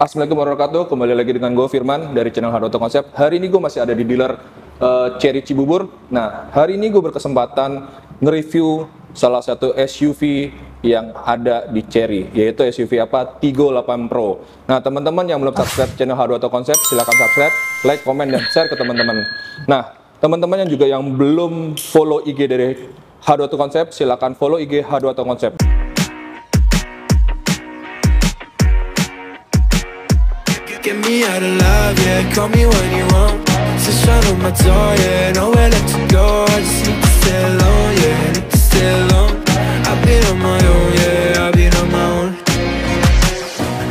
Assalamualaikum warahmatullahi wabarakatuh. Kembali lagi dengan gue Firman dari channel Hard Auto Concept. Hari ini gue masih ada di dealer Cherry Cibubur. Nah, hari ini gue berkesempatan nge-review salah satu SUV yang ada di Cherry, yaitu SUV apa? Tigo 8 Pro. Nah, teman-teman yang belum subscribe channel Hard Auto Concept, silahkan subscribe, like, komen, dan share ke teman-teman. Nah, teman-teman yang juga yang belum follow IG dari Hard Auto Concept, silahkan follow IG Hard Auto Concept. Get me out of love, yeah, call me when you want. Just shut on my door, yeah, nowhere left to go. I just need to stay alone, yeah, need to stay alone. I've been on my own, yeah, I've been on my own.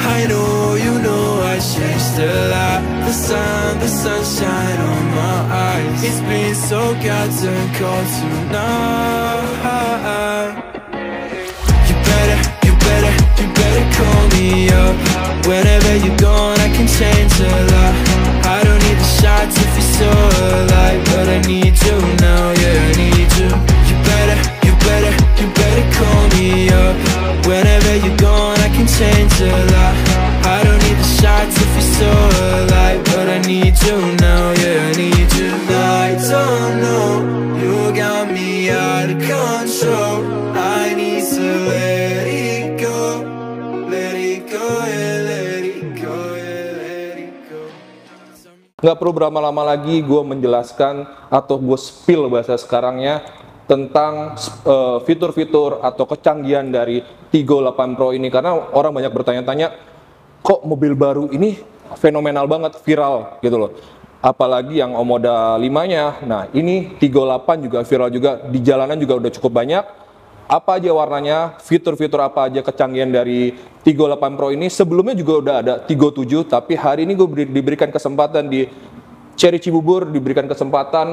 I know, you know, I changed a lot. The sunshine on my eyes. It's been so goddamn cold tonight. You better call me up. Whenever you're gone, I can change a lot. I don't need the shots if you're so alive, but I need you now, yeah, I need you. You better call me up. Whenever you're gone, I can change a lot. I don't need the shots if you're so alive, but I need you now, yeah, I need you. I don't know, you got me out of control. I need to let it go, let it go, yeah, let it go, yeah, let it go. Nggak perlu berlama-lama lagi gue menjelaskan atau gue spill bahasa sekarangnya tentang fitur-fitur atau kecanggihan dari Tigo 8 Pro ini, karena orang banyak bertanya-tanya, kok mobil baru ini fenomenal banget, viral gitu loh. Apalagi yang Omoda 5-nya. Nah, ini Tigo 8 juga viral juga, di jalanan juga udah cukup banyak. Apa aja warnanya, fitur-fitur apa aja kecanggihan dari Tigo 8 Pro ini. Sebelumnya juga udah ada Tigo 7, tapi hari ini gue diberikan kesempatan di Cherry Cibubur, diberikan kesempatan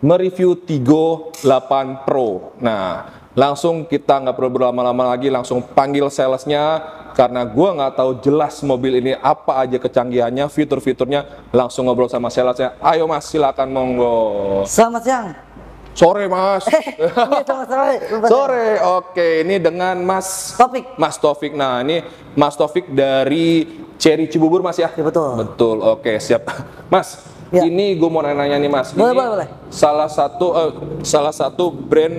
mereview Tigo 8 Pro. Nah, langsung kita nggak perlu berlama-lama lagi, langsung panggil salesnya, karena gue nggak tahu jelas mobil ini apa aja kecanggihannya, fitur-fiturnya. Langsung ngobrol sama salesnya. Ayo mas, silakan monggo. Selamat siang. Sore mas. Iya, selamat sore. Sore, oke. Ini dengan Mas Taufik. Mas Taufik. Nah, ini Mas Taufik dari Cherry Cibubur mas ya? Ya, betul. Betul, oke siap. Mas, ya. Ini gue mau nanya nih mas. Boleh, ini boleh. Salah satu brand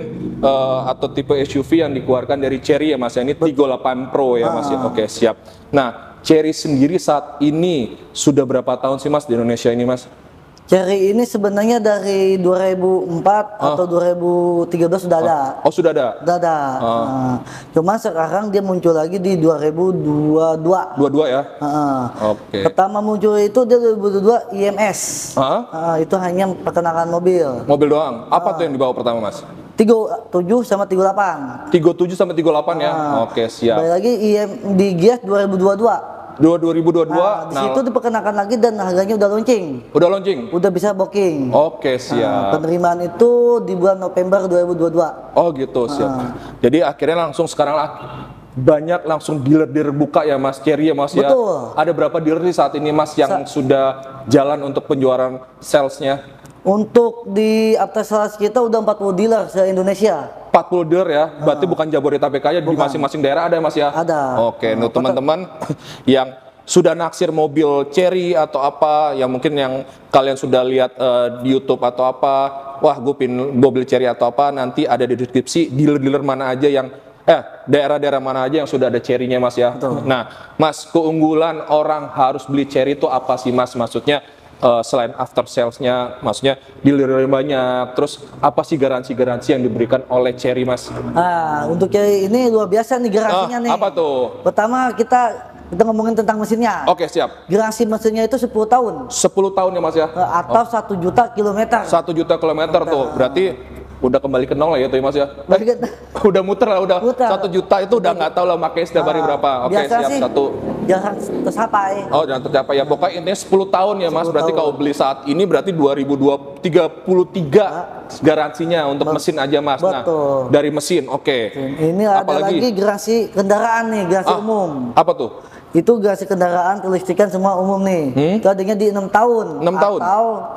atau tipe SUV yang dikeluarkan dari Cherry ya mas. Ini Tigo 8 Pro ya mas ya. Oke siap. Nah, Cherry sendiri saat ini sudah berapa tahun sih mas di Indonesia ini mas? Cherry ini sebenarnya dari 2004 atau 2013 sudah ada. Oh sudah ada? Sudah ada. Nah, cuma sekarang dia muncul lagi di 2022. 22 ya? Oke. Pertama muncul itu dia 2022 IMS. Itu hanya perkenalan mobil. Mobil doang? Apa tuh yang dibawa pertama mas? Tigo 7 sama Tigo 8. Tigo 7 sama Tigo 8 ya? Oke siap. Balik lagi di Gias 2022. 2022. Di situ diperkenalkan lagi dan harganya udah launching. Udah launching? Udah bisa booking. Oke, siap. Penerimaan itu di bulan November 2022. Oh gitu, siap. Jadi akhirnya langsung sekarang banyak langsung dealer-dealer buka ya Mas Cherry ya Mas. Betul. Ya. Ada berapa dealer sih saat ini Mas yang sudah jalan untuk penjualan salesnya? Untuk di after sales kita udah 40 dealer se-Indonesia. 40 dealer ya, berarti bukan Jabodetabek aja, di masing-masing daerah ada Mas ya? Ada. Oke, untuk teman-teman yang sudah naksir mobil Cherry atau apa, yang mungkin yang kalian sudah lihat di YouTube atau apa, wah gue pin mobil Cherry atau apa, nanti ada di deskripsi dealer-dealer mana aja yang daerah-daerah mana aja yang sudah ada Cherry-nya Mas ya. Betul. Nah, Mas, keunggulan orang harus beli Cherry itu apa sih Mas? Maksudnya selain after sales-nya, maksudnya dealer banyak, terus apa sih garansi-garansi yang diberikan oleh Cherry Mas? Untuk Cherry ini luar biasa nih garansinya nih. Apa tuh? Pertama kita ngomongin tentang mesinnya. Oke, siap. Garansi mesinnya itu 10 tahun. 10 tahun ya Mas ya? Atau 1 juta kilometer. 1 juta kilometer tuh, berarti udah kembali ke nol lah ya tuh Mas ya? Udah muter lah, udah muter. 1 juta itu udah nggak tahu lah makanya setiap hari berapa. Oke, siap. Sih, jangan tercapai. Oh, jangan tercapai ya, pokoknya intinya 10 tahun ya Mas, berarti kalau beli saat ini berarti 2033 garansinya untuk mesin aja Mas. Betul. Nah, dari mesin, oke. Ini ada lagi garansi kendaraan nih, garansi umum. Apa tuh? Itu garansi kendaraan kelistrikan semua umum nih. Itu adanya di 6 tahun. 6 tahun?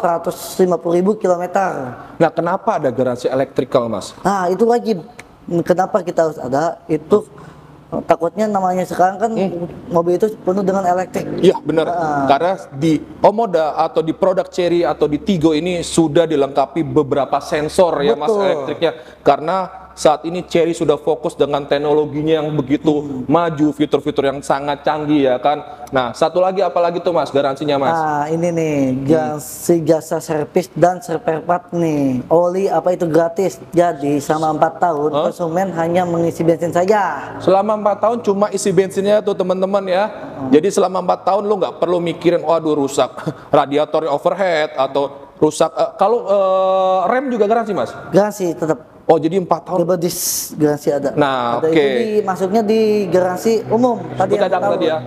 Atau 150.000 kilometer. Nah, kenapa ada garansi elektrikal Mas? Nah, itu wajib. Kenapa kita harus ada? Itu Takutnya namanya sekarang kan mobil itu penuh dengan elektrik. Iya benar, karena di Omoda atau di produk Chery atau di Tigo ini sudah dilengkapi beberapa sensor ya mas Betul. elektriknya. Karena saat ini Chery sudah fokus dengan teknologinya yang begitu maju, fitur-fitur yang sangat canggih ya kan. Nah satu lagi apalagi tuh mas garansinya mas? Nah ini nih garansi jasa servis dan spare part nih. Oli apa itu gratis. Jadi selama 4 tahun konsumen hanya mengisi bensin saja. Selama 4 tahun cuma isi bensinnya tuh teman-teman ya. Jadi selama 4 tahun lu nggak perlu mikirin waduh rusak radiator overhead atau rusak kalau rem juga garansi mas? Garansi tetap. Oh jadi 4 tahun. Double disc garansi ada. Nah, Ada oke. itu masuknya di garansi umum tadi yang Cadang tahu. tadi ya.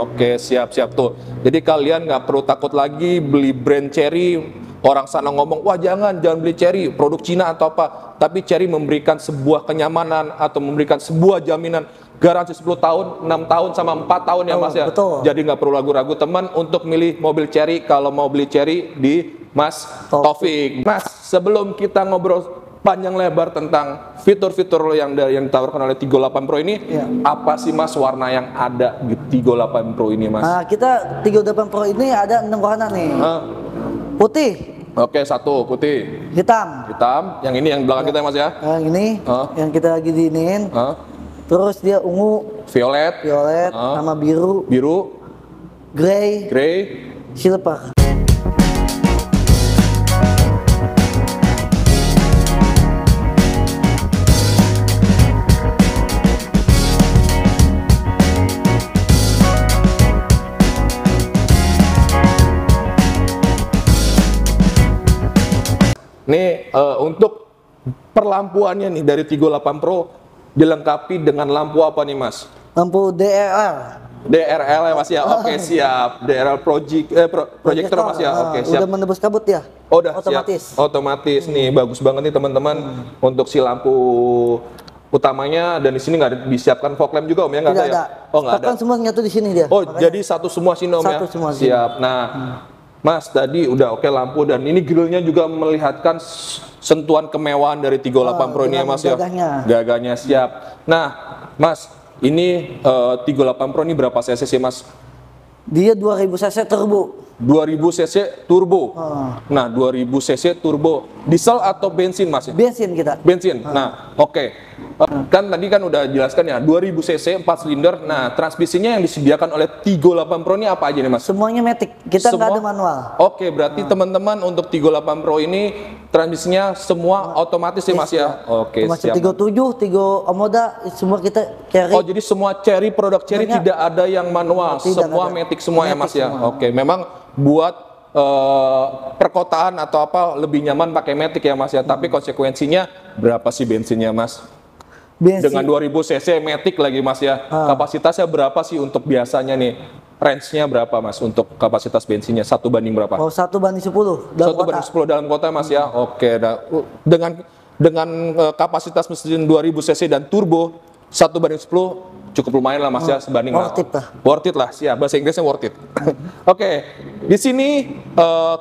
Oke siap-siap tuh. Jadi kalian nggak perlu takut lagi beli brand Chery. Orang sana ngomong wah jangan beli Chery produk Cina atau apa. Tapi Chery memberikan sebuah kenyamanan atau memberikan sebuah jaminan garansi 10 tahun, 6 tahun sama 4 tahun ya mas ya. Betul. Jadi nggak perlu ragu-ragu teman untuk milih mobil Chery. Kalau mau beli Chery di Mas Taufik. Mas sebelum kita ngobrol panjang lebar tentang fitur-fitur yang ditawarkan oleh Tigo 8 Pro ini, apa sih mas warna yang ada di Tigo 8 Pro ini mas? Nah, kita 38 Pro ini ada 6 warna nih. Putih, Oke, satu putih, hitam. yang ini yang belakang kita ya mas ya, Yang ini yang kita lagi diinin. Terus dia ungu, violet, violet, sama biru, biru, grey, grey. silver. Nih untuk perlampuannya nih dari Tigo 8 Pro dilengkapi dengan lampu apa nih mas? Lampu DRL. DRL ya mas ya, oke siap. DRL projector mas ya, oke siap. Udah menembus kabut ya? Oh, udah otomatis. siap. Otomatis nih, bagus banget nih teman-teman untuk si lampu utamanya. Dan di sini nggak disiapkan fog lamp juga om ya, nggak Tidak ada ada. ya? Oh nggak ada. Kan semua nyatu di sini dia. Oh Makanya jadi satu semua sini om ya? Satu semua sini. Siap. Nah mas tadi udah oke lampu dan ini grillnya juga melihatkan sentuhan kemewahan dari Tigo 8 Pro ini ya mas ya. Gagahnya siap. Nah mas ini Tigo 8 Pro ini berapa cc sih mas? Dia 2000 cc turbo. 2000 cc turbo. Nah, 2000 cc turbo diesel atau bensin mas? Bensin kita. Bensin. Nah, oke. Kan tadi kan udah jelaskan ya, 2000 cc 4 silinder. Nah, transmisinya yang disediakan oleh Tigo 8 Pro ini apa aja nih mas? Semuanya matic. Kita nggak ada manual. Oke, berarti teman-teman untuk Tigo 8 Pro ini transmisinya semua otomatis ya mas ya? Oke, Termasuk siap. Tigo 7, Tigo Omoda, semua kita carry. Oh, jadi semua produk Chery tidak ada yang manual, Tidak semua ada. matic semua ya mas Matic ya? semua. Oke, memang buat perkotaan atau apa lebih nyaman pakai matic ya mas ya, tapi konsekuensinya berapa sih bensinnya mas? Bensin. Dengan 2000 cc matic lagi mas ya, kapasitasnya berapa sih untuk biasanya nih? Range-nya berapa mas untuk kapasitas bensinnya? 1 banding berapa? Oh, 1:10 dalam 1 banding 10 dalam kota mas ya? Oke, dengan kapasitas mesin 2000 cc dan turbo 1:10 cukup lumayan lah mas ya sebanding worth it lah. Worth it lah, siap. Bahasa Inggrisnya worth it. Oke, di sini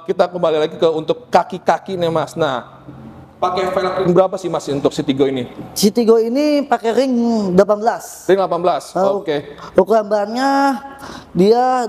kita kembali lagi ke untuk kaki-kaki nih mas. Nah, pakai velg ring berapa sih mas untuk si Tigo ini? Si Tigo ini pakai ring 18. Ring 18. Oke. Ukuran bannya dia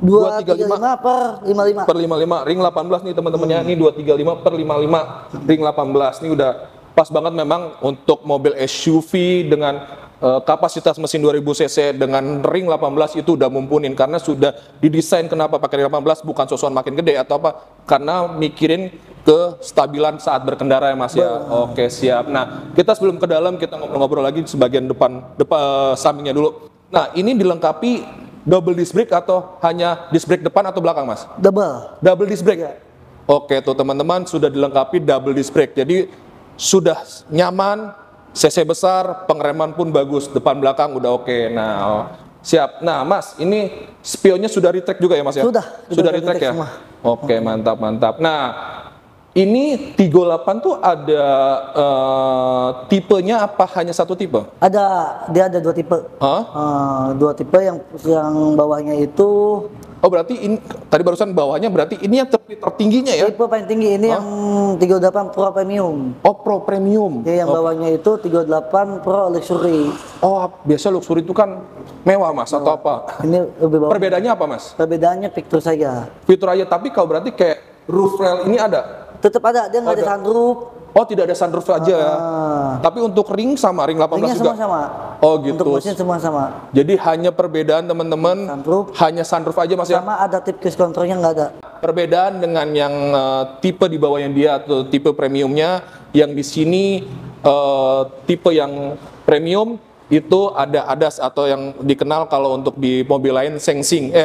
235 per 55. Per 55 ring 18 nih teman-temannya. Ini 235 per 55 ring 18. Ini udah pas banget memang untuk mobil SUV dengan kapasitas mesin 2000 cc dengan ring 18 itu udah mumpunin karena sudah didesain kenapa pakai ring 18 bukan sosokan makin gede atau apa, karena mikirin kestabilan saat berkendara ya mas ya. Oke siap. Nah kita sebelum ke dalam kita ngobrol-ngobrol lagi sebagian depan sampingnya dulu. Nah ini dilengkapi double disc brake atau hanya disc brake depan atau belakang mas? Double disc brake. Oke tuh teman-teman sudah dilengkapi double disc brake, jadi sudah nyaman. CC besar, pengereman pun bagus, depan belakang udah oke. Nah, siap. Nah, Mas, ini spionnya sudah retract juga ya, Mas ya? Sudah retract ya? semua. Oke, mantap, mantap. Nah, ini Tigo 8 tuh ada tipenya apa hanya satu tipe? Dia ada 2 tipe. 2 tipe yang bawahnya itu Oh berarti ini tadi barusan bawahnya berarti ini yang tertingginya ya? Tipe paling tinggi ini yang 38 Pro Premium. Oh Pro Premium. Ya, yang bawahnya itu 38 Pro Luxury. Oh biasa luxury itu kan mewah mas atau apa? Ini lebih bawah. Perbedaannya apa mas? Perbedaannya fitur saja. Fitur aja, tapi kalau berarti kayak roof rail ini ada? Tetap ada, dia nggak ada sunroof. Oh tidak ada sunroof aja ya? Tapi untuk ring sama ring 18 Ringnya juga? semua sama. Oh gitu. Untuk mesin semua sama. Jadi hanya perbedaan teman-teman, Sunroof. hanya sunroof aja mas ya? Sama ada tip cruise controlnya nggak ada. Perbedaan dengan yang tipe di bawahnya dia atau tipe premiumnya, yang di sini tipe yang premium itu ada ADAS atau yang dikenal kalau untuk di mobil lain sensing.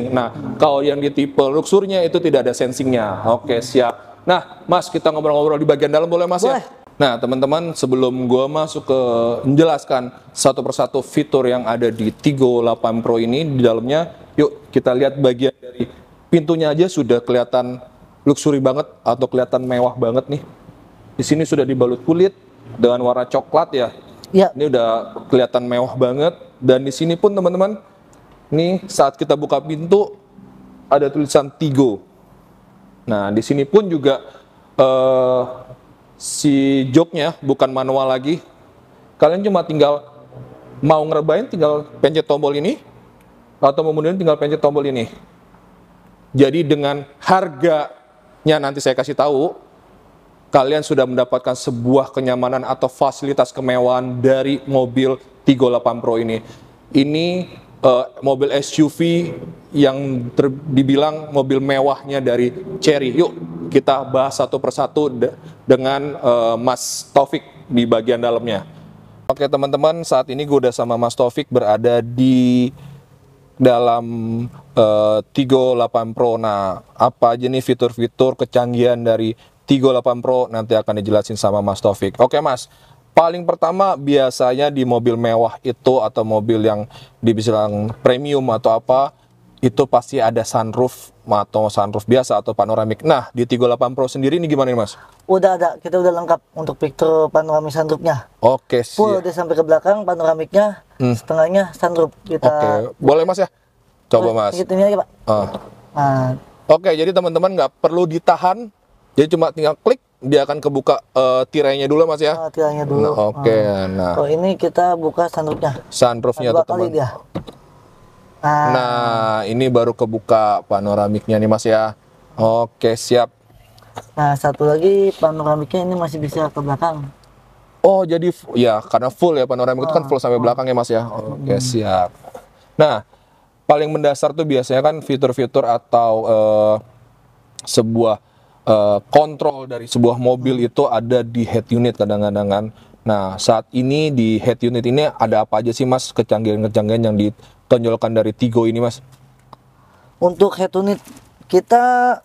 Nah, kalau yang di tipe luxurnya itu tidak ada sensingnya. Oke, siap. Nah, Mas, kita ngobrol-ngobrol di bagian dalam boleh Mas Boleh. ya? Nah, teman-teman, sebelum gua masuk ke menjelaskan satu persatu fitur yang ada di Tigo 8 Pro ini di dalamnya, yuk kita lihat bagian dari pintunya aja sudah kelihatan luxury banget atau kelihatan mewah banget nih. Di sini sudah dibalut kulit dengan warna coklat ya. Ya. Ini udah kelihatan mewah banget, dan di sini pun teman-teman, nih saat kita buka pintu ada tulisan Tigo. Nah, di sini pun juga si joknya bukan manual lagi. Kalian cuma tinggal mau ngerebain tinggal pencet tombol ini, atau kemudian tinggal pencet tombol ini. Jadi dengan harganya nanti saya kasih tahu, kalian sudah mendapatkan sebuah kenyamanan atau fasilitas kemewahan dari mobil Tigo 8 Pro ini. Ini mobil SUV yang dibilang mobil mewahnya dari Chery. Yuk kita bahas satu persatu dengan Mas Taufik di bagian dalamnya. Oke teman-teman, saat ini gue udah sama Mas Taufik berada di dalam Tigo 8 Pro. Nah, apa aja nih fitur-fitur kecanggihan dari Tigo 8 Pro nanti akan dijelasin sama Mas Taufik. Oke Mas, paling pertama biasanya di mobil mewah itu atau mobil yang dibilang premium atau apa, itu pasti ada sunroof atau sunroof biasa atau panoramik. Nah, di Tigo 8 Pro sendiri ini gimana nih Mas? Udah ada, kita udah lengkap untuk fitur panoramik sunroofnya. Oke, Full udah sampai ke belakang panoramiknya, setengahnya sunroof. Kita Oke, boleh Mas ya? Coba Mas. Gitu ini aja Pak. Nah, Oke, jadi teman-teman nggak perlu ditahan, jadi cuma tinggal klik, dia akan kebuka tirainya dulu Mas ya? tirainya dulu. Nah, oke, nah Oh ini kita buka sunroofnya. sunroofnya Dua tuh teman. kali dia. Nah, ini baru kebuka panoramiknya nih Mas ya. Oke, siap. Nah, satu lagi panoramiknya ini masih bisa ke belakang. Oh, jadi ya karena full ya panoramik itu kan full sampai belakang ya Mas ya. Oke, siap. Nah, paling mendasar tuh biasanya kan fitur-fitur atau sebuah kontrol dari sebuah mobil itu ada di head unit kadang-kadang kan. Nah, saat ini di head unit ini ada apa aja sih Mas kecanggihan-kecanggihan yang ditonjolkan dari Tigo ini Mas? Untuk head unit kita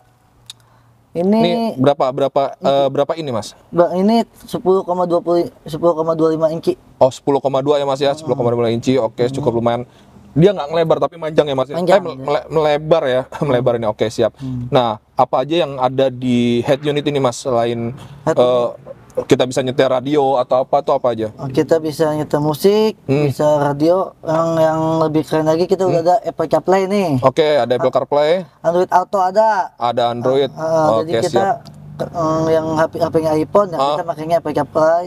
Ini berapa ini Mas? ini 10,25 inci. Oh 10,2 ya Mas ya, 10,2 inci, oke cukup lumayan. Dia nggak ngelebar tapi manjang ya Mas? Manjang, melebar ya, melebar ini, oke siap. Nah apa aja yang ada di head unit ini Mas, selain kita bisa nyetir radio atau apa tuh apa aja? Kita bisa nyetir musik, bisa radio. Yang lebih keren lagi kita udah ada Apple CarPlay nih. Oke, ada Apple CarPlay, Android Auto ada. ada Android, Jadi oke kita siap. yang HP-nya iPhone, yang kita pakainya Apple CarPlay.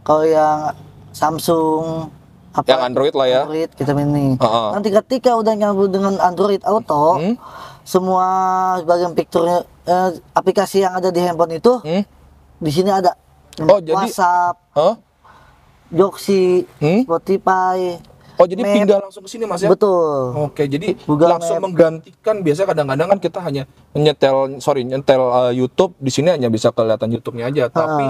Kalau yang Samsung Yang Android lah ya. Android kita ini. Nanti ketika udah nyambung dengan Android Auto, semua bagian fiturnya aplikasi yang ada di handphone itu di sini ada. Oh, jadi WhatsApp, Jooxi, Spotify. Oh jadi Map. pindah langsung ke sini Mas ya? Betul. Oke, jadi Google langsung Map. menggantikan. Biasa kadang-kadang kan kita hanya nyetel YouTube, di sini hanya bisa kelihatan YouTube-nya aja. Tapi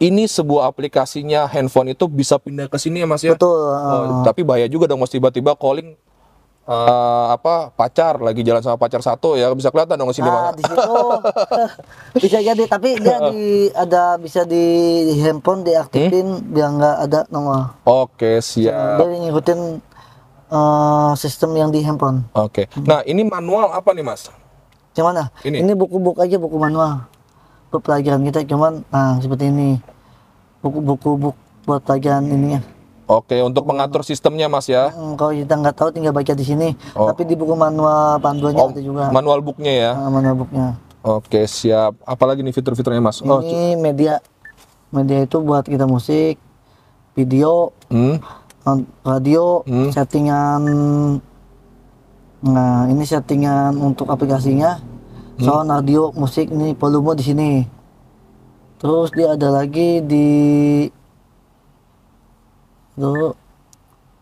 ini sebuah aplikasinya handphone itu bisa pindah ke sini ya Mas ya? Betul. Oh, tapi bahaya juga dong Mas, tiba-tiba calling pacar lagi jalan sama pacar satu ya, bisa kelihatan dong ke sini Mas. Di situ bisa jadi, tapi dia bisa di handphone diaktifin biar nggak ada nomor. Oke, siap. Dia ngikutin sistem yang di handphone. Oke. Nah, ini manual apa nih Mas? Yang mana? Ini buku-buku aja, buku manual. Buku pelajaran kita cuman seperti ini. Buku-buku buat pelajaran ininya. Oke, untuk mengatur sistemnya Mas ya. Kalau kita nggak tahu tinggal baca di sini. Oh. Tapi di buku manual panduannya ada juga. Manual booknya ya. Manual booknya. Oke, siap. Apalagi nih fitur-fiturnya Mas? Oh, Ini media itu buat kita musik, video, radio, settingan. Nah, ini settingan untuk aplikasinya. Sound, radio, musik, ini volume di sini. Terus dia ada lagi di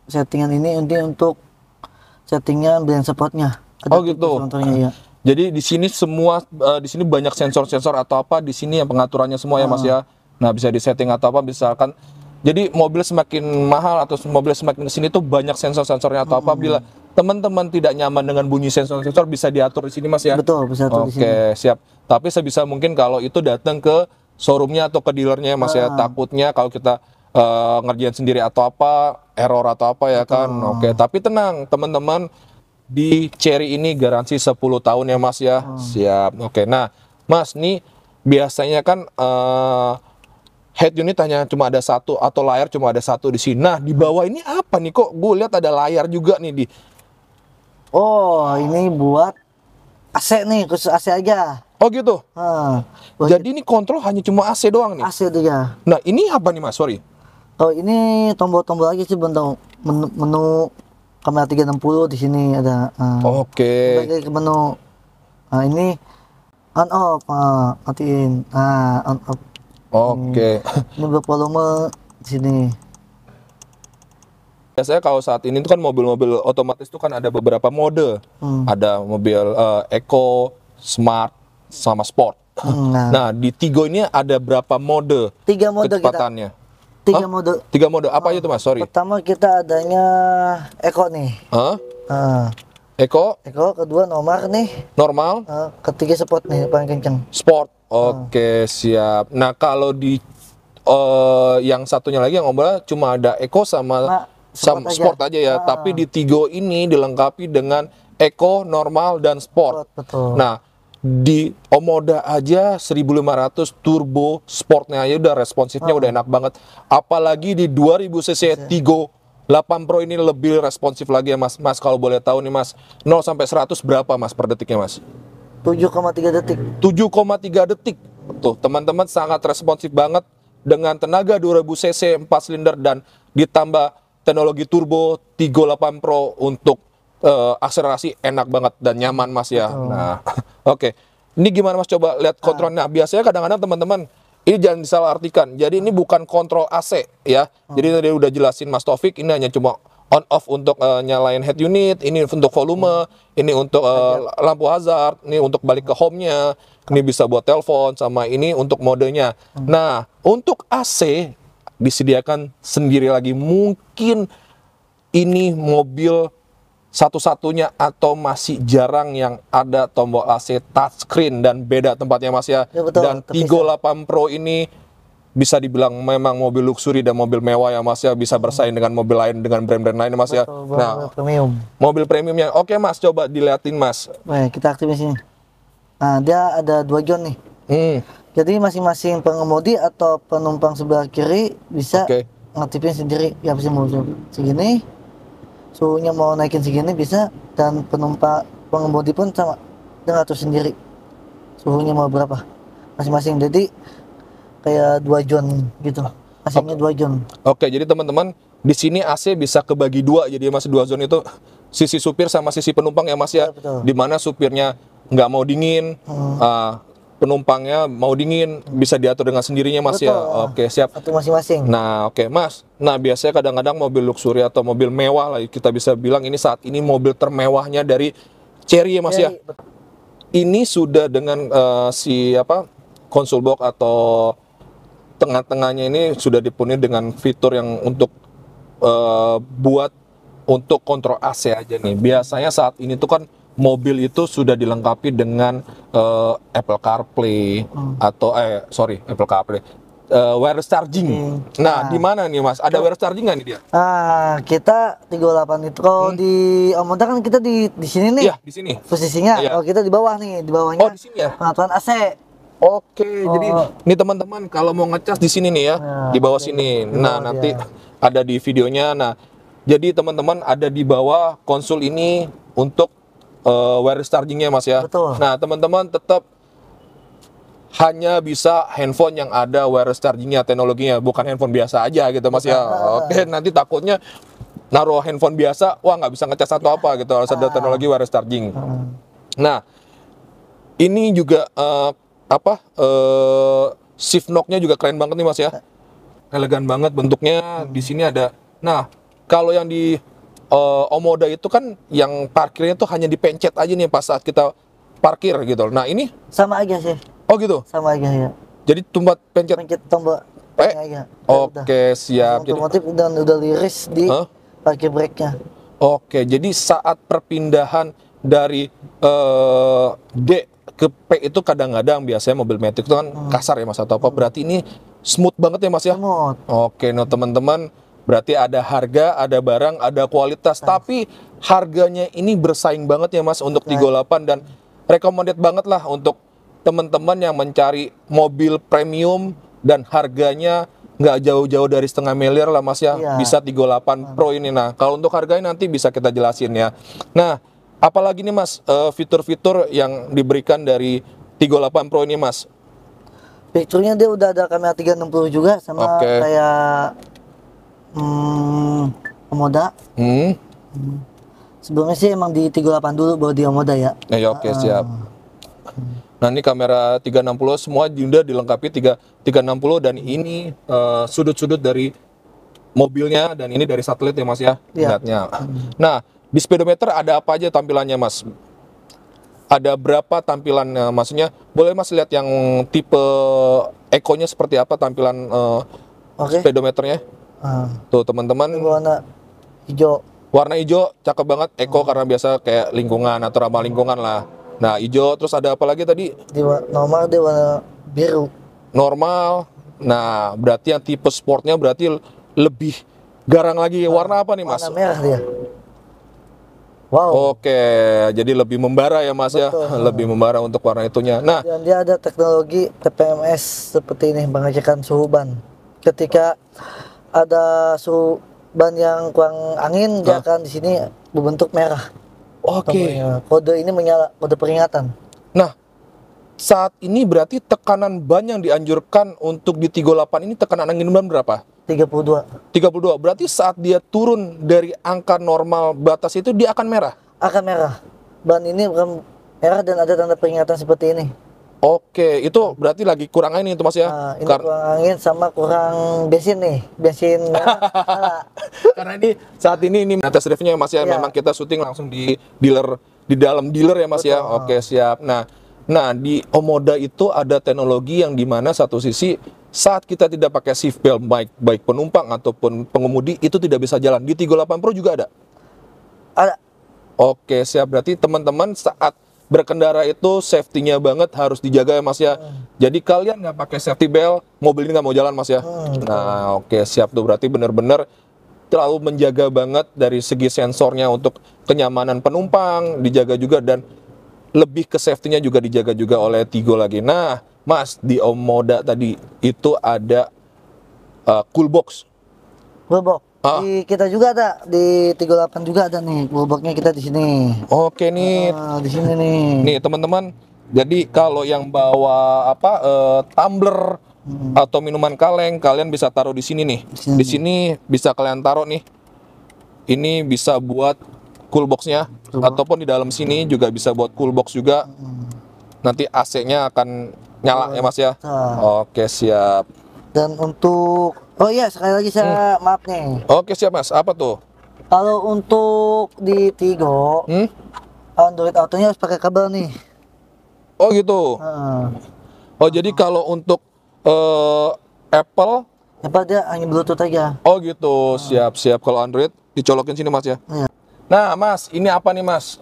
settingan ini untuk settingan blend spotnya. Oh gitu. Ya. Jadi di sini semua di sini banyak sensor-sensor atau apa di sini yang pengaturannya semua ya Mas ya. Nah bisa disetting atau apa misalkan. Jadi mobil semakin mahal atau mobil semakin kesini tuh banyak sensor-sensornya atau apa. Bila teman-teman tidak nyaman dengan bunyi sensor-sensor bisa diatur di sini Mas ya. Betul, bisa diatur di sini. Oke siap. Tapi sebisa mungkin kalau itu datang ke showroomnya atau ke dealernya Mas ya. Takutnya kalau kita ngerjain sendiri atau apa, error atau apa ya kan. Oke, tapi tenang teman-teman, di Cherry ini garansi 10 tahun ya Mas ya. Siap. Oke. Nah, Mas nih biasanya kan head unit hanya cuma ada satu atau layar cuma ada satu di sini. Nah, di bawah ini apa nih kok? Gue lihat ada layar juga nih di. Oh, ini buat AC nih, khusus AC aja. Oh gitu. Jadi ini kontrol hanya cuma AC doang nih. AC dia. Nah, ini apa nih Mas? Sorry. Oh, ini tombol-tombol aja sih bentuk menu kamera 360 di sini ada. Oke. Balik ke menu. Nah, ini on off, matiin. On off. Oke. Ini volume di sini. Biasanya kalau saat ini tuh kan mobil-mobil otomatis tuh kan ada beberapa mode. Ada mobil Eco, Smart, sama Sport. Nah, di Tigo ini ada berapa mode? 3 mode kecepatannya? Tiga mode. 3 mode. Apa aja tuh Mas? Sorry. Pertama kita adanya Eco nih. Eco. Kedua nomor nih. Normal. Ketiga Sport nih paling kenceng. Sport. Oke, siap. Nah, kalau di yang satunya lagi yang ngobrol cuma ada Eco sama Sport aja ya. Tapi di Tigo ini dilengkapi dengan Eco, normal, dan Sport. Betul. Nah, di Omoda aja 1500 turbo sportnya aja udah responsifnya udah enak banget. Apalagi di 2000 cc Tigo 8 Pro ini lebih responsif lagi ya Mas. Mas kalau boleh tahu nih Mas, 0 sampai 100 berapa Mas per detiknya Mas? 7,3 detik. 7,3 detik. Tuh, teman-teman sangat responsif banget dengan tenaga 2000 cc 4 silinder dan ditambah teknologi turbo Tigo 8 Pro untuk akselerasi enak banget dan nyaman Mas ya. Nah, oke. Ini gimana Mas coba lihat kontrolnya. Nah, biasanya kadang-kadang teman-teman ini jangan disalahartikan. Jadi ini bukan kontrol AC ya. Jadi tadi udah jelasin Mas Taufik, ini hanya cuma on off untuk nyalain head unit, ini untuk volume, ini untuk lampu hazard, ini untuk balik ke home-nya, ini bisa buat telepon sama ini untuk modenya. Nah, untuk AC disediakan sendiri lagi. Mungkin ini mobil satu-satunya atau masih jarang yang ada tombol AC touchscreen dan beda tempatnya Mas ya. Betul, dan Tigo 8 Pro ini bisa dibilang memang mobil luxury dan mobil mewah ya Mas ya, bisa bersaing dengan mobil lain, dengan brand-brand lain Mas ya. Nah, premium. Mobil premiumnya. Oke Mas, coba dilihatin Mas. Baik, kita aktifin sini. Nah, dia ada 2 zone nih. Jadi masing-masing pengemudi atau penumpang sebelah kiri bisa ngaktifin sendiri. Ya bisa mau segini. Suhunya mau naikin segini bisa, dan pengemudi pun sama, dia ngatur sendiri suhunya mau berapa masing-masing. Jadi kayak 2 zone gitu, AC-nya 2 zone. Oke, jadi teman-teman di sini AC bisa kebagi 2, jadi Mas 2 zone itu sisi supir sama sisi penumpang ya Mas ya. Dimana supirnya nggak mau dingin, penumpangnya mau dingin, bisa diatur dengan sendirinya Mas ya. Oke, siap. Satu masing-masing. Nah, oke Mas. Nah, biasanya kadang-kadang mobil luxury atau mobil mewah lah kita bisa bilang ini saat ini mobil termewahnya dari Cherry ya Mas ya. Ini sudah dengan console box atau tengah-tengahnya ini sudah dipenuhi dengan fitur yang untuk buat untuk kontrol AC aja nih. Biasanya saat ini tuh kan mobil itu sudah dilengkapi dengan Apple CarPlay atau Apple CarPlay, wireless charging. Nah, di mana nih Mas? Ada wireless charging nggak nih dia? Kita 38 itu. Kalau di Omoda kan kita di sini nih. Iya, di sini. Posisinya. Kalau kita di bawah nih, di bawahnya. Oh, di sini ya. Pengaturan AC. Oke, jadi ini teman-teman kalau mau ngecas di sini nih ya, di bawah sini. Nah, nanti ada di videonya. Nah, jadi teman-teman ada di bawah konsul ini untuk wireless chargingnya Mas ya. Betul. Nah, teman-teman tetap hanya bisa handphone yang ada wireless chargingnya, teknologinya, bukan handphone biasa aja gitu Mas ya. Oke, nanti takutnya naruh handphone biasa, wah nggak bisa ngecas atau apa gitu, harus ada teknologi wireless charging. Nah, ini juga shift knock-nya juga keren banget nih Mas ya. Elegan banget bentuknya. Di sini ada. Nah, kalau yang di Omoda itu kan yang parkirnya tuh hanya dipencet aja nih pas saat kita parkir gitu. Nah, ini Sama aja sih. oh gitu. Sama aja ya. Jadi tempat pencet. Pencet tombol aja. Oke, siap. Jadi otomotif udah liris di parkir brake-nya. Oke, jadi saat perpindahan dari D ke P itu kadang-kadang biasanya mobil matic itu kan kasar ya Mas atau apa, berarti ini smooth banget ya Mas ya? Smooth. Oke, nah teman-teman, berarti ada harga, ada barang, ada kualitas, tapi harganya ini bersaing banget ya Mas untuk Tigo 8 dan recommended banget lah untuk teman-teman yang mencari mobil premium dan harganya nggak jauh-jauh dari 500 miliar lah Mas ya, bisa Tigo 8 Pro ini. Nah, kalau untuk harganya nanti bisa kita jelasin ya. Nah, apalagi nih Mas, fitur-fitur yang diberikan dari Tigo 8 Pro ini Mas? Fiturnya dia udah ada kamera 360 juga sama kayak Omoda. Sebelumnya sih emang di Tigo 8 dulu baru di Omoda ya. Oke, siap. Nah, ini kamera 360 semua udah dilengkapi 360 dan ini sudut-sudut dari mobilnya dan ini dari satelit ya Mas ya, lihatnya. Nah, di speedometer ada apa aja tampilannya Mas? Ada berapa tampilannya? Maksudnya boleh Mas lihat yang tipe Eco-nya seperti apa tampilan speedometernya? Tuh teman-teman. Warna hijau. Warna hijau cakep banget, Eco karena biasa kayak lingkungan atau ramah lingkungan lah. Nah, hijau, terus ada apa lagi tadi? Normal dia warna biru. Normal. Nah, berarti yang tipe sportnya berarti lebih garang lagi. Warna apa nih Mas? Warna merah dia. Wow. Oke, jadi lebih membara ya Mas. Betul. Ya, lebih membara untuk warna itunya. Nah, dan dia ada teknologi TPMS seperti ini, pengecekan suhu ban. Ketika ada suhu ban yang kurang angin, dia akan di sini berbentuk merah. Oke. Kode ini menyala, kode peringatan. Nah, saat ini berarti tekanan ban yang dianjurkan untuk di Tigo 8 ini tekanan angin ban berapa? 32. 32. Berarti saat dia turun dari angka normal batas itu dia akan merah? Akan merah. Ban ini bukan merah dan ada tanda peringatan seperti ini. Oke, itu berarti lagi kurang angin itu Mas ya? Nah, ini kurang angin sama kurang bensin nih. Bensin merah. Karena ini saat ini test drive-nya Mas ya, memang kita syuting langsung di dealer, di dalam dealer ya Mas. Betul. Ya. Oke, siap. Nah, di Omoda itu ada teknologi yang dimana satu sisi saat kita tidak pakai seat belt baik penumpang ataupun pengemudi itu tidak bisa jalan. Di Tigo 8 Pro juga ada? Ada. Oke, siap. Berarti teman-teman saat berkendara itu safety-nya banget harus dijaga ya Mas ya. Jadi kalian nggak pakai safety belt, mobil ini nggak mau jalan Mas ya. Nah, oke, siap tuh. Berarti benar-benar terlalu menjaga banget dari segi sensornya untuk kenyamanan penumpang dijaga juga dan lebih ke safety-nya juga dijaga juga oleh Tigo lagi. Nah, Mas, di Omoda tadi itu ada cool box. Cool box. Di kita juga ada, di Tigo 8 juga ada nih, cool box-nya kita di sini. Oke nih. Di sini nih. Nih, teman-teman. Jadi kalau yang bawa tumbler atau minuman kaleng, kalian bisa taruh di sini nih. Di sini bisa kalian taruh nih. Ini bisa buat cool box-nya ataupun di dalam sini juga bisa buat cool box juga. Nanti AC-nya akan nyala ya Mas ya. Oke, siap. Dan untuk sekali lagi saya maaf nih. Oke, siap Mas. Apa tuh? Kalau untuk di Tigo Android Auto-nya harus pakai kabel nih. Oh gitu. Oh, jadi kalau untuk Apple dia hanya Bluetooth aja. Oh gitu. Siap. Kalau Android dicolokin sini Mas ya. Nah, Mas, ini apa nih Mas?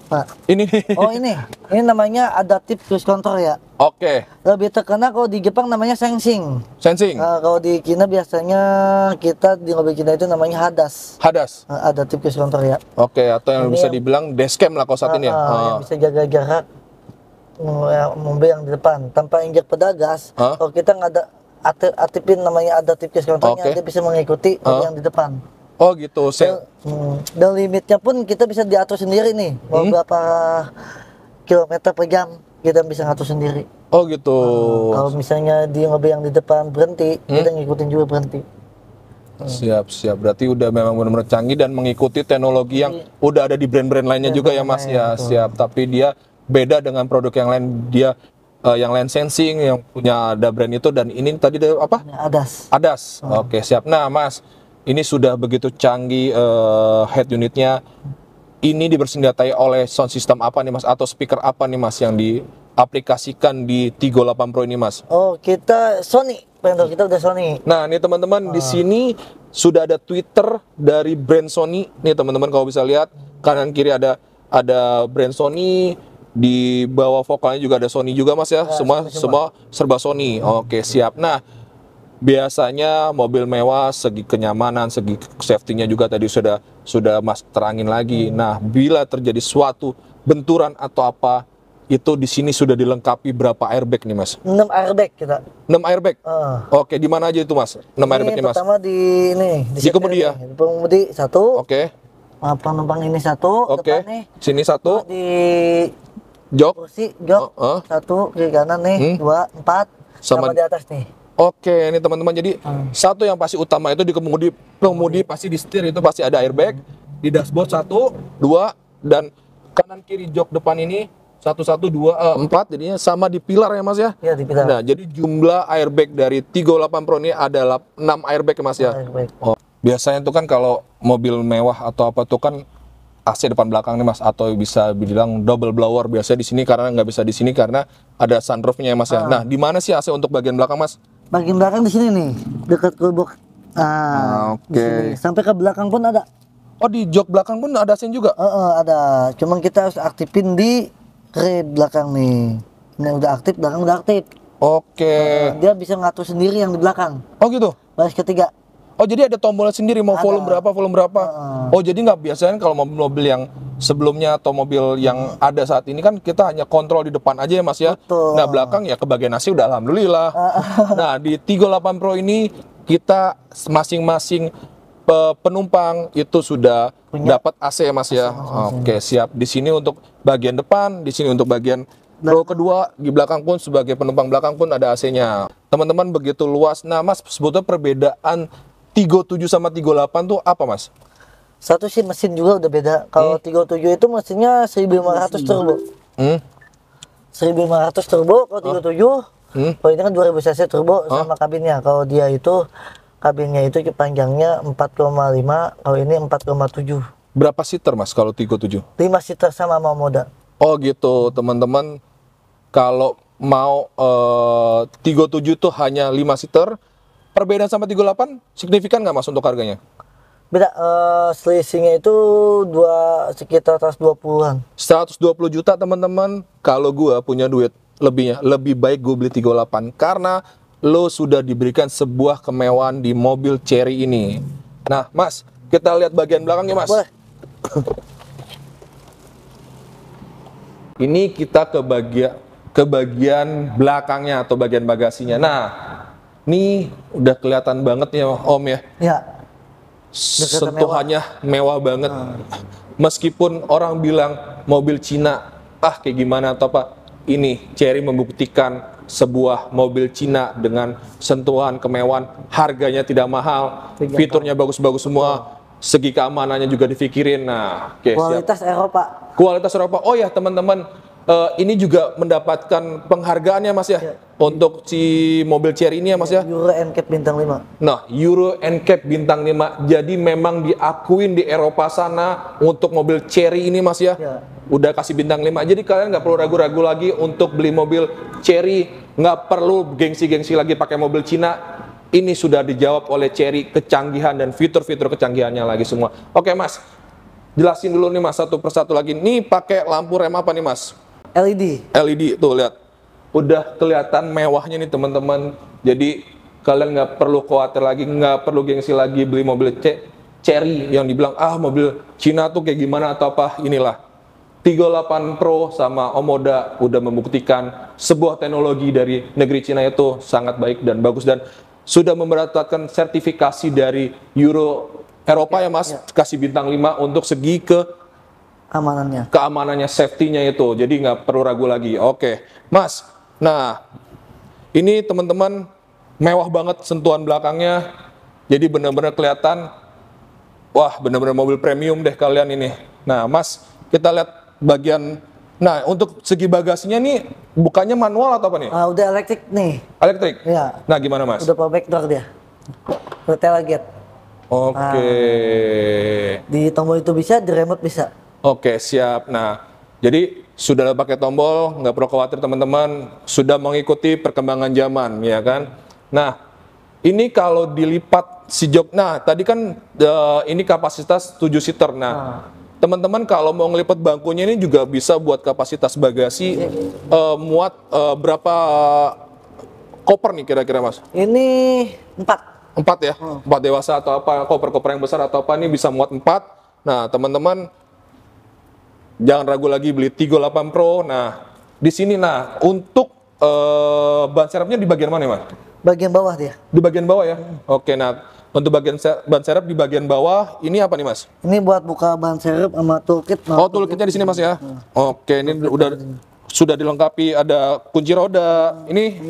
Pak. Ini. Oh, ini namanya adaptive cruise control ya. Oke. Lebih terkenal kalau di Jepang namanya sensing. Kalau di Cina biasanya kita di mobil Cina itu namanya hadas. Adaptive cruise control ya. Oke, atau yang bisa dibilang dashcam lah kalau saat ini ya. Yang bisa jaga jarak. mobil yang di depan tanpa injak pedal gas. Kalau kita nggak ada aktifin namanya adaptive cruise controlnya, dia bisa mengikuti mobil yang di depan. Oh gitu. Dan limitnya pun kita bisa diatur sendiri nih, mau berapa kilometer per jam kita bisa ngatur sendiri. Oh gitu. Kalau misalnya di mobil yang di depan berhenti, kita ngikutin juga berhenti. Siap. Berarti udah memang benar-benar canggih dan mengikuti teknologi yang udah ada di brand-brand lainnya juga ya Mas ya. Siap. Tapi dia beda dengan produk yang lain. Dia yang lain sensing yang punya ada brand itu, dan ini tadi apa? ADAS. Oke, siap. Nah Mas, ini sudah begitu canggih head unitnya. Ini dibersenjatai oleh sound system apa nih Mas, atau speaker apa nih Mas yang diaplikasikan di Tigo 8 Pro ini Mas? Oh, kita Sony, vendor kita udah Sony. Nah, nih teman-teman, di sini sudah ada Twitter dari brand Sony. Nih teman-teman kalau bisa lihat kanan kiri ada brand Sony, di bawah vokalnya juga ada Sony juga Mas ya. Semua serba Sony. Oke, siap. Nah, biasanya mobil mewah segi kenyamanan, segi safety-nya juga tadi sudah Mas terangin lagi. Nah, bila terjadi suatu benturan atau apa, itu di sini sudah dilengkapi berapa airbag nih Mas? 6 airbag kita. 6 airbag? Oke, di mana aja itu Mas? 6 airbag nih Mas? Pertama di kemudi ya? Di pengemudi 1. Oke. Penumpang ini 1, oke. depan nih. Sini 1. Di jok. Kursi, jok. 1 kiri kanan nih, 2, 4. Sama di atas nih. Oke, ini teman-teman, jadi satu yang pasti utama itu di pengemudi pasti di setir itu pasti ada airbag, di dashboard 1, 2, dan kanan kiri jok depan ini 1, 2, 4, jadinya sama di pilar ya Mas ya? Iya, di pilar. Nah, jadi jumlah airbag dari Tigo 8 Pro ini adalah 6 airbag ya Mas ya? Oh, biasanya itu kan kalau mobil mewah atau apa tuh kan AC depan belakang nih Mas, atau bisa bilang double blower. Biasanya di sini karena nggak bisa di sini karena ada sunroofnya ya Mas ya. Nah, di mana sih AC untuk bagian belakang Mas? Bagian belakang di sini nih, dekat coolbox. Oke. Sampai ke belakang pun ada. Oh, di jok belakang pun ada AC juga? Ada. Cuman kita harus aktifin di rem belakang nih. Ini udah aktif, belakang udah aktif. Oke. Dia bisa ngatur sendiri yang di belakang. Oh gitu? Baris ketiga. Oh, jadi ada tombolnya sendiri, mau volume berapa. Oh, jadi nggak biasanya kalau mobil-mobil yang sebelumnya atau mobil yang ada saat ini kan kita hanya kontrol di depan aja ya Mas ya. Betul. Nah, belakang ya kebagian AC udah alhamdulillah. Nah, di Tigo 8 Pro ini kita masing-masing penumpang itu sudah dapat AC ya Mas ya. Oke, siap. Di sini untuk bagian depan, di sini untuk bagian row kedua, di belakang pun sebagai penumpang belakang pun ada AC-nya. Teman-teman, begitu luas. Nah, Mas, sebetulnya perbedaan Tigo 7 sama Tigo 8 tuh apa Mas? Satu sih mesin juga udah beda. Kalau Tigo 7 itu mesinnya 1500 turbo. 1500 turbo kalau Tigo 7. Kalau ini kan 2000 cc turbo sama kabinnya. Kalau dia itu kabinnya itu panjangnya 4,5, kalau ini 4,7. Berapa seater Mas kalau Tigo 7? 5 seater sama mau moda. Oh gitu, teman-teman. Kalau mau Tigo 7 tuh hanya 5 seater. Perbedaan sama Tigo 8 signifikan nggak Mas untuk harganya? Beda, selisihnya itu sekitar 120-an. 120 juta teman-teman. Kalau gua punya duit lebih baik gue beli Tigo 8 karena lo sudah diberikan sebuah kemewahan di mobil Chery ini. Nah, Mas, kita lihat bagian belakangnya Mas. Boleh. Ini kita ke bagian belakangnya atau bagian bagasinya. Nah, ini udah kelihatan banget ya Om ya. Ya. Sentuhannya mewah banget. Meskipun orang bilang mobil Cina, kayak gimana atau apa, ini Chery membuktikan sebuah mobil Cina dengan sentuhan kemewahan, harganya tidak mahal, fiturnya bagus-bagus semua, segi keamanannya juga dipikirin. Nah, kualitas siap. Eropa. Kualitas Eropa. Oh ya teman-teman, ini juga mendapatkan penghargaannya Mas ya, untuk si mobil Chery ini ya Mas ya. Euro NCAP bintang 5. Nah, Euro NCAP bintang 5. Jadi memang diakuin di Eropa sana untuk mobil Chery ini Mas ya. Udah kasih bintang 5. Jadi kalian nggak perlu ragu-ragu lagi untuk beli mobil Chery, nggak perlu gengsi-gengsi lagi pakai mobil Cina. Ini sudah dijawab oleh Chery, kecanggihan dan fitur-fitur kecanggihannya lagi semua. Oke Mas, jelasin dulu nih Mas satu persatu lagi. Nih pakai lampu rem apa nih Mas? LED tuh lihat, udah kelihatan mewahnya nih teman-teman. Jadi kalian nggak perlu khawatir lagi, nggak perlu gengsi lagi beli mobil Chery yang dibilang mobil Cina tuh kayak gimana atau apa. Inilah 38 Pro sama Omoda udah membuktikan sebuah teknologi dari negeri Cina itu sangat baik dan bagus dan sudah mendapatkan sertifikasi dari Eropa ya Mas, kasih bintang 5 untuk segi keamanannya, safety-nya itu. Jadi nggak perlu ragu lagi. Oke, Mas. Nah, ini teman-teman mewah banget sentuhan belakangnya. Jadi benar-benar kelihatan, wah benar-benar mobil premium deh kalian ini. Nah, Mas, kita lihat bagian, nah untuk segi bagasinya nih bukannya manual atau apa nih? Udah elektrik nih. Elektrik? Iya. Nah gimana Mas? Udah power back door dia. Udah tailgate. Oke. Di tombol itu bisa, di remote bisa. Oke, siap. Nah, jadi sudah pakai tombol, nggak perlu khawatir teman-teman, sudah mengikuti perkembangan zaman, ya kan? Nah, ini kalau dilipat si jok, nah tadi kan ini kapasitas 7 seater. Nah, teman-teman kalau mau ngelipat bangkunya ini juga bisa buat kapasitas bagasi muat berapa koper nih kira-kira Mas? Ini 4 ya? 4 dewasa atau apa, koper-koper yang besar atau apa, ini bisa muat 4. Nah teman-teman jangan ragu lagi beli 38 Pro. Nah di sini nah untuk ban serepnya di bagian mana Mas? Bagian bawah dia. Di bagian bawah ya? Oke, nah untuk bagian ban serep di bagian bawah, ini apa nih Mas? Ini buat buka ban serep sama toolkit. Oh, toolkitnya di sini Mas ya? Oke, ini sudah dilengkapi, ada kunci roda. Ini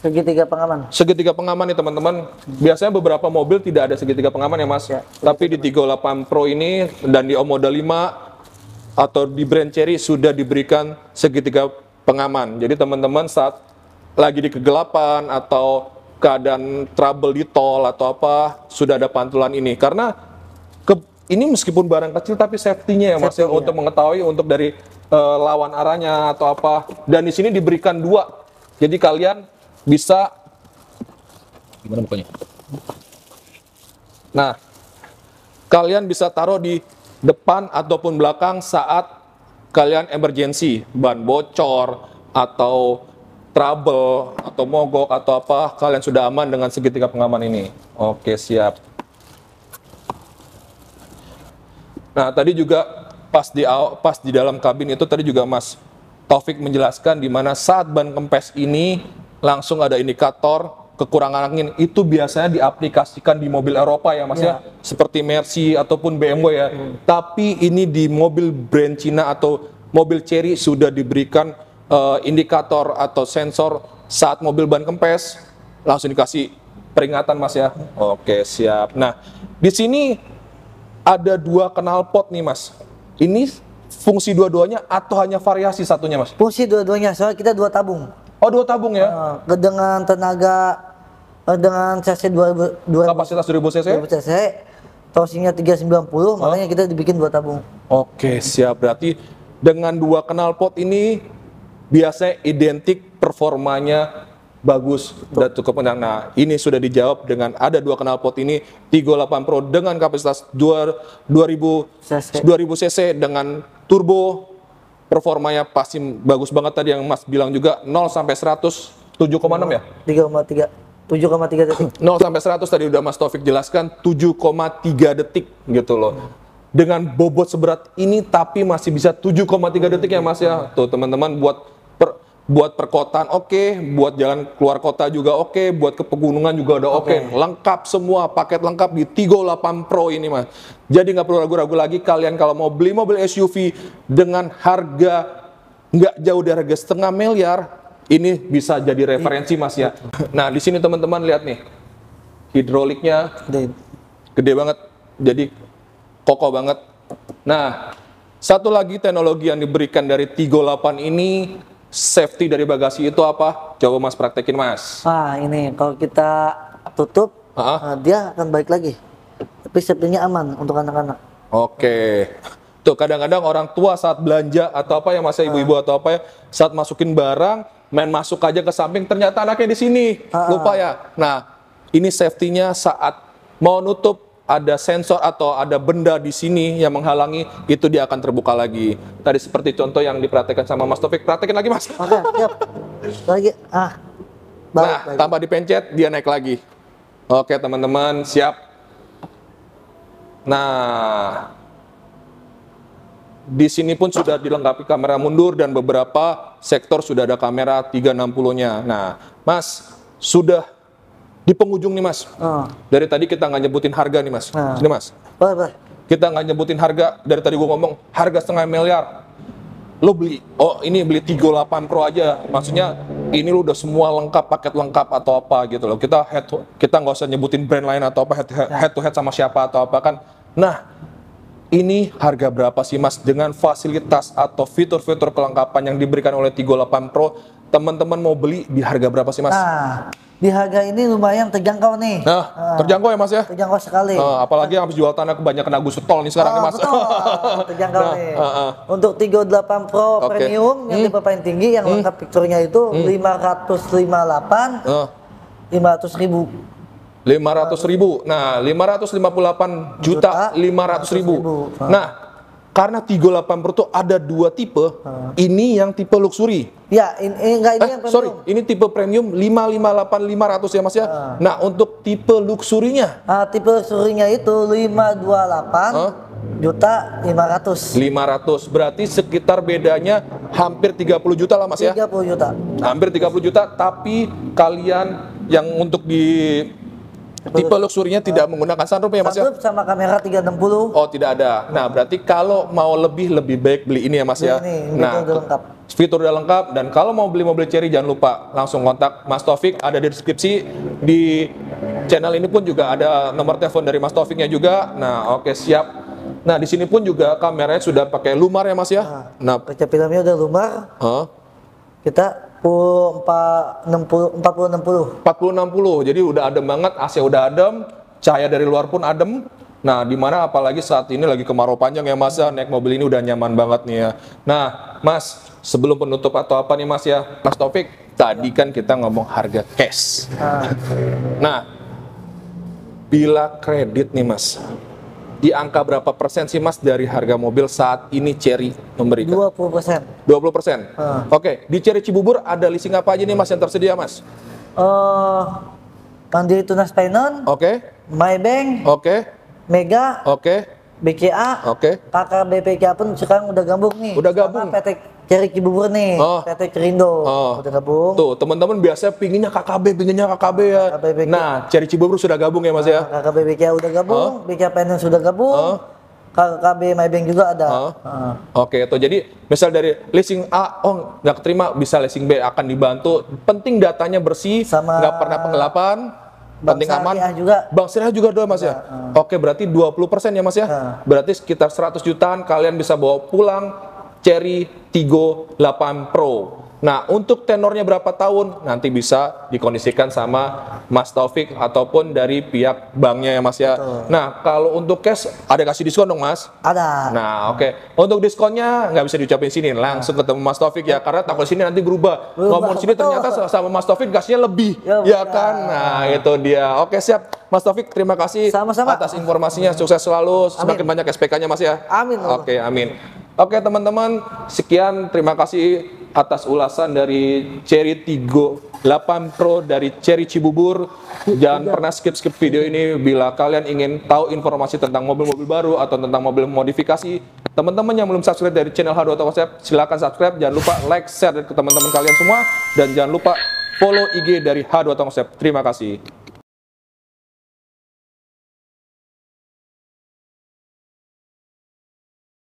segitiga pengaman. Segitiga pengaman nih teman-teman. Biasanya beberapa mobil tidak ada segitiga pengaman ya Mas. Tapi di 38 Pro ini dan di Omoda 5 atau di brand Chery sudah diberikan segitiga pengaman. Jadi teman-teman saat lagi di kegelapan atau keadaan trouble di tol atau apa, sudah ada pantulan ini. Karena ini meskipun barang kecil tapi safety-nya ya Mas ya, untuk mengetahui untuk dari lawan arahnya atau apa. Dan di sini diberikan 2. Jadi kalian bisa gimana bukanya? Nah, kalian bisa taruh di depan ataupun belakang saat kalian emergency, ban bocor atau trouble atau mogok atau apa, kalian sudah aman dengan segitiga pengaman ini. Oke, siap. Nah, tadi juga pas di dalam kabin itu tadi juga Mas Taufik menjelaskan di mana saat ban kempes ini langsung ada indikator kekurangan angin, itu biasanya diaplikasikan di mobil Eropa ya Mas ya, seperti Mercy ataupun BMW ya. Tapi ini di mobil brand Cina atau mobil Chery sudah diberikan indikator atau sensor saat mobil ban kempes, langsung dikasih peringatan Mas ya. Oke, siap. Nah, di sini ada 2 knalpot nih Mas. Ini fungsi dua-duanya atau hanya variasi satunya Mas? Fungsi dua-duanya, soalnya kita 2 tabung. Oh, 2 tabung ya? Dengan tenaga, dengan cc 2000 kapasitas 2000 cc? 2000 cc, torsinya 390, makanya kita dibikin 2 tabung. Oke, siap. Berarti dengan 2 knalpot ini biasanya identik performanya bagus dan cukup kencang. Nah, ini sudah dijawab dengan ada 2 knalpot ini 38 Pro dengan kapasitas 2000 cc dengan turbo, performanya pasti bagus banget. Tadi yang Mas bilang juga 0 sampai 100 7,6 ya? 7,3 detik. 0 sampai 100 tadi udah Mas Taufik jelaskan 7,3 detik gitu loh. Dengan bobot seberat ini tapi masih bisa 7,3 detik ya Mas ya. Tuh teman-teman buat perkotaan oke, buat jalan keluar kota juga oke, buat ke pegunungan juga udah oke. Lengkap semua, paket lengkap di 38 Pro ini Mas. Jadi nggak perlu ragu-ragu lagi kalian kalau mau beli mobil SUV dengan harga nggak jauh dari harga setengah miliar, ini bisa jadi referensi Mas ya. Nah di sini teman-teman lihat nih, hidroliknya gede banget, jadi kokoh banget. Nah satu lagi teknologi yang diberikan dari 38 ini, safety dari bagasi itu apa? Coba Mas praktekin Mas. Nah ini kalau kita tutup, dia akan balik lagi. Tapi safety-nya aman untuk anak-anak. Oke. Tuh kadang-kadang orang tua saat belanja atau apa ya Mas, ibu-ibu atau apa ya, saat masukin barang, main masuk aja ke samping, ternyata anaknya di sini. Lupa ya. Nah, ini safety-nya saat mau nutup ada sensor atau ada benda di sini yang menghalangi, itu dia akan terbuka lagi. Tadi seperti contoh yang diperhatikan sama Mas Taufik, praktekin lagi Mas. Oke, siap. Lagi, nah, tanpa dipencet, dia naik lagi. Oke teman-teman, siap. Nah, di sini pun sudah dilengkapi kamera mundur dan beberapa sektor sudah ada kamera 360-nya. Nah, Mas, sudah di penghujung nih, Mas. Dari tadi kita nggak nyebutin harga nih, Mas. Sini, Mas. Boleh. Kita nggak nyebutin harga. Dari tadi gua ngomong harga setengah miliar. Lo beli, ini beli Tigo 8 Pro aja, maksudnya ini lo udah semua lengkap, paket lengkap atau apa gitu loh. Kita nggak usah nyebutin brand lain atau apa, head to head sama siapa atau apa kan. Nah, ini harga berapa sih, Mas, dengan fasilitas atau fitur-fitur kelengkapan yang diberikan oleh Tigo 8 Pro? Teman-teman mau beli di harga berapa sih, Mas? Nah, di harga ini lumayan terjangkau nih. Nah, terjangkau ya, Mas ya? Terjangkau sekali. Apalagi habis jual tanah kebanyakan Agus tol nih sekarang nih, Mas. Betul, terjangkau nih. Untuk Tigo 8 Pro Premium yang tipe paling tinggi yang lengkap fiturnya itu 558 500.000. 500.000. Nah, 558 juta 500.000. Nah, karena Tigo 8 Pro itu ada 2 tipe. Ini yang tipe luxury. Ya, ini yang premium. Sorry, ini tipe premium 558 500 ya, Mas ya. Nah, untuk tipe luxury-nya? Tipe luxury-nya itu 528 juta 500. 500. Berarti sekitar bedanya hampir 30 juta lah, Mas ya. 30 juta. Hampir 30 juta, tapi kalian yang untuk di tipe luxury-nya tidak menggunakan sunroof ya, Mas ya? Sunroof sama kamera 360. Oh, tidak ada. Nah, berarti kalau mau lebih baik beli ini ya, Mas ya. Nah, fitur udah lengkap, dan kalau mau beli mobil Chery jangan lupa langsung kontak Mas Taufik, ada di deskripsi. Di channel ini pun juga ada nomor telepon dari Mas Taufiknya juga. Nah, oke, siap. Nah, di sini pun juga kameranya sudah pakai lumar ya, Mas ya. Nah, kaca filmnya udah lumar. Kita 40-60. Jadi udah adem banget, AC udah adem, cahaya dari luar pun adem. Nah, dimana apalagi saat ini lagi kemarau panjang ya, Mas ya, naik mobil ini udah nyaman banget nih ya. Nah, Mas, sebelum penutup atau apa nih, Mas ya, Mas Taufik, tadi kan kita ngomong harga cash. Nah, bila kredit nih, Mas, di angka berapa persen sih, Mas, dari harga mobil saat ini Chery memberikan? 20%. 20%? Oke, di Chery Cibubur ada leasing apa aja nih, Mas, yang tersedia, Mas? Mandiri Tunas Finance. Oke. Maybank. Oke. Mega. Oke. BCA. Oke. Kakak BPK pun sekarang udah gabung nih. Udah gabung. Sama PT Chery Cibubur nih. PT Cerindo. Udah gabung. Tuh, teman-teman biasa pinginnya KKB ya. Nah, Chery Cibubur sudah gabung ya, Mas ya? Kakak BPK udah gabung. BCA Finance sudah gabung. KKB Maybank juga ada. Oke, tuh jadi misal dari leasing A, nggak keterima, bisa leasing B, akan dibantu. Penting datanya bersih, nggak pernah penggelapan, penting aman. Bank Syariah juga doang, Mas ya? Oke, berarti 20% ya, Mas ya? Berarti sekitar 100 jutaan kalian bisa bawa pulang Chery Tigo 8 Pro. Nah, untuk tenornya berapa tahun nanti bisa dikondisikan sama Mas Taufik ataupun dari pihak banknya ya, Mas ya. Nah, kalau untuk cash ada kasih diskon dong, Mas? Ada. Nah, oke. Untuk diskonnya nggak bisa diucapin sini, langsung ketemu Mas Taufik ya, karena takut sini nanti berubah. Ngomong sini ternyata sama Mas Taufik kasihnya lebih, ya kan? Nah, itu dia. Oke, siap. Mas Taufik, terima kasih atas informasinya. Sukses selalu, semakin banyak SPK-nya, Mas ya. Amin. Oke, amin. Oke, teman-teman, sekian, terima kasih atas ulasan dari Chery Tigo 8 Pro dari Chery Cibubur. Jangan pernah skip video ini bila kalian ingin tahu informasi tentang mobil-mobil baru atau tentang mobil modifikasi. Teman-teman yang belum subscribe dari channel H2 Auto Concept, silakan subscribe. Jangan lupa like, share ke teman-teman kalian semua, dan jangan lupa follow IG dari H2 Auto Concept. Terima kasih.